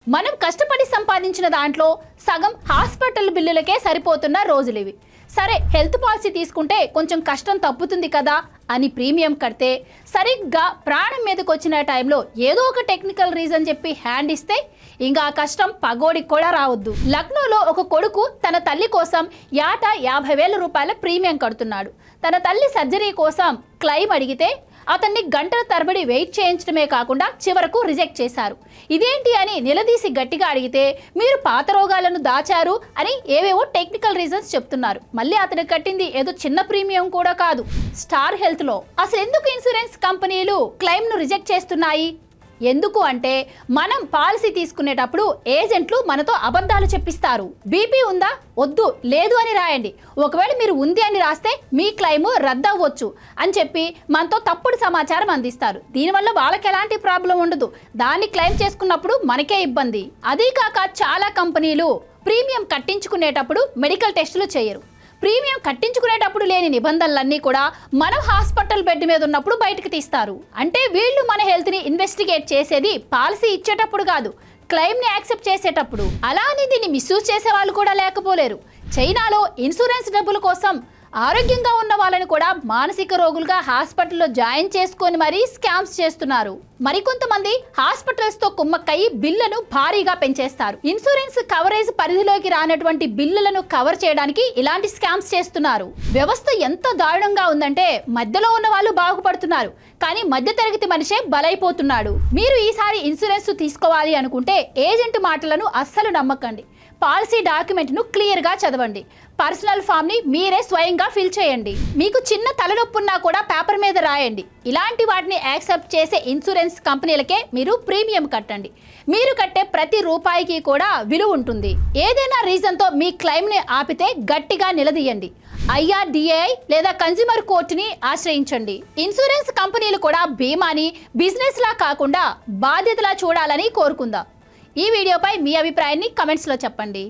మనం కష్టపడి సంపాదించిన దాంట్లో సగం హాస్పిటల్ బిల్లులకే సరిపోతున్న రోజులివి. సరే, హెల్త్ పాలసీ తీసుకుంటే కొంచెం కష్టం తప్పుతుంది కదా అని ప్రీమియం కడితే సరిగ్గా ప్రాణం మీదకి వచ్చిన టైంలో ఏదో ఒక టెక్నికల్ రీజన్ చెప్పి హ్యాండ్ ఇస్తే ఇంకా ఆ కష్టం పగోడికి కూడా రావద్దు. లక్నోలో ఒక కొడుకు తన తల్లి కోసం ఏటా 50,000 రూపాయల ప్రీమియం కడుతున్నాడు. తన తల్లి సర్జరీ కోసం క్లెయిమ్ అడిగితే అతన్ని గంటల తరబడి వెయిట్ చేయించడమే కాకుండా చివరకు రిజెక్ట్ చేశారు. ఇదేంటి అని నిలదీసి గట్టిగా అడిగితే మీరు పాత రోగాలను దాచారు అని ఏవేవో టెక్నికల్ రీజన్స్ చెప్తున్నారు. మళ్ళీ అతను కట్టింది ఏదో చిన్న ప్రీమియం కూడా కాదు. స్టార్ హెల్త్ లో అసలు ఎందుకు ఇన్సూరెన్స్ కంపెనీలు క్లెయిమ్ ను రిజెక్ట్ చేస్తున్నాయి? ఎందుకు అంటే మనం పాలసీ తీసుకునేటప్పుడు ఏజెంట్లు మనతో అబద్ధాలు చెప్పిస్తారు. బీపీ ఉందా? వద్దు, లేదు అని రాయండి. ఒకవేళ మీరు ఉంది అని రాస్తే మీ క్లెయిమ్ రద్దవ్వచ్చు అని చెప్పి మనతో తప్పుడు సమాచారం అందిస్తారు. దీనివల్ల వాళ్ళకి ఎలాంటి ప్రాబ్లం ఉండదు. దాన్ని క్లెయిమ్ చేసుకున్నప్పుడు మనకే ఇబ్బంది. అదీ కాక చాలా కంపెనీలు ప్రీమియం కట్టించుకునేటప్పుడు మెడికల్ టెస్టులు చేయరు. ప్రీమియం కట్టించుకునేటప్పుడు లేని నిబంధనలన్నీ కూడా మనం హాస్పిటల్ బెడ్ మీద ఉన్నప్పుడు బయటకు తీస్తారు. అంటే వీళ్ళు మన హెల్త్ని ఇన్వెస్టిగేట్ చేసేది పాలసీ ఇచ్చేటప్పుడు కాదు, క్లెయిమ్ని యాక్సెప్ట్ చేసేటప్పుడు. అలా అని దీన్ని మిస్యూజ్ చేసే వాళ్ళు కూడా లేకపోలేరు. చైనాలో ఇన్సూరెన్స్ డబ్బుల కోసం ఆరోగ్యంగా ఉన్న వాళ్ళని కూడా మానసిక రోగులుగా హాస్పిటల్లో జాయిన్ చేసుకొని మరీ స్కామ్స్ చేస్తున్నారు. మరికొంతమంది హాస్పిటల్స్ తో కుమ్మక్కయి బిల్లును భారీగా పెంచేస్తారు. ఇన్సూరెన్స్ కవరేజ్ పరిధిలోకి రానటువంటి బిల్లులను కవర్ చేయడానికి ఇలాంటి స్కామ్స్ చేస్తున్నారు. వ్యవస్థ ఎంత దారుణంగా ఉందంటే మధ్యలో ఉన్న వాళ్ళు బాగుపడుతున్నారు, కానీ మధ్యతరగతి మనిషే బలైపోతున్నాడు. మీరు ఈసారి ఇన్సూరెన్స్ తీసుకోవాలి అనుకుంటే ఏజెంట్ మాటలను అస్సలు నమ్మకండి. పాలసీ డాక్యుమెంట్ ను క్లియర్ గా చదవండి. పర్సనల్ ఫామ్ ని మీరే స్వయంగా ఫిల్ చేయండి. మీకు చిన్న తలనొప్పి ఉన్నా కూడా పేపర్ మీద రాయండి. ఇలాంటి వాటిని యాక్సెప్ట్ చేసే ఇన్సూరెన్స్ కంపెనీలకే మీరు ప్రీమియం కట్టండి. మీరు కట్టే ప్రతి రూపాయికి కూడా విలువ ఉంటుంది. ఏదైనా రీజన్ తో మీ క్లెయిమ్ ని ఆపితే గట్టిగా నిలదీయండి. IRDAI లేదా కన్స్యూమర్ కోర్టుని ఆశ్రయించండి. ఇన్సూరెన్స్ కంపెనీలు కూడా బీమాని బిజినెస్ లా కాకుండా బాధ్యతలా చూడాలని కోరుకుందాం. ఈ వీడియోపై మీ అభిప్రాయాన్ని కమెంట్స్లో చెప్పండి.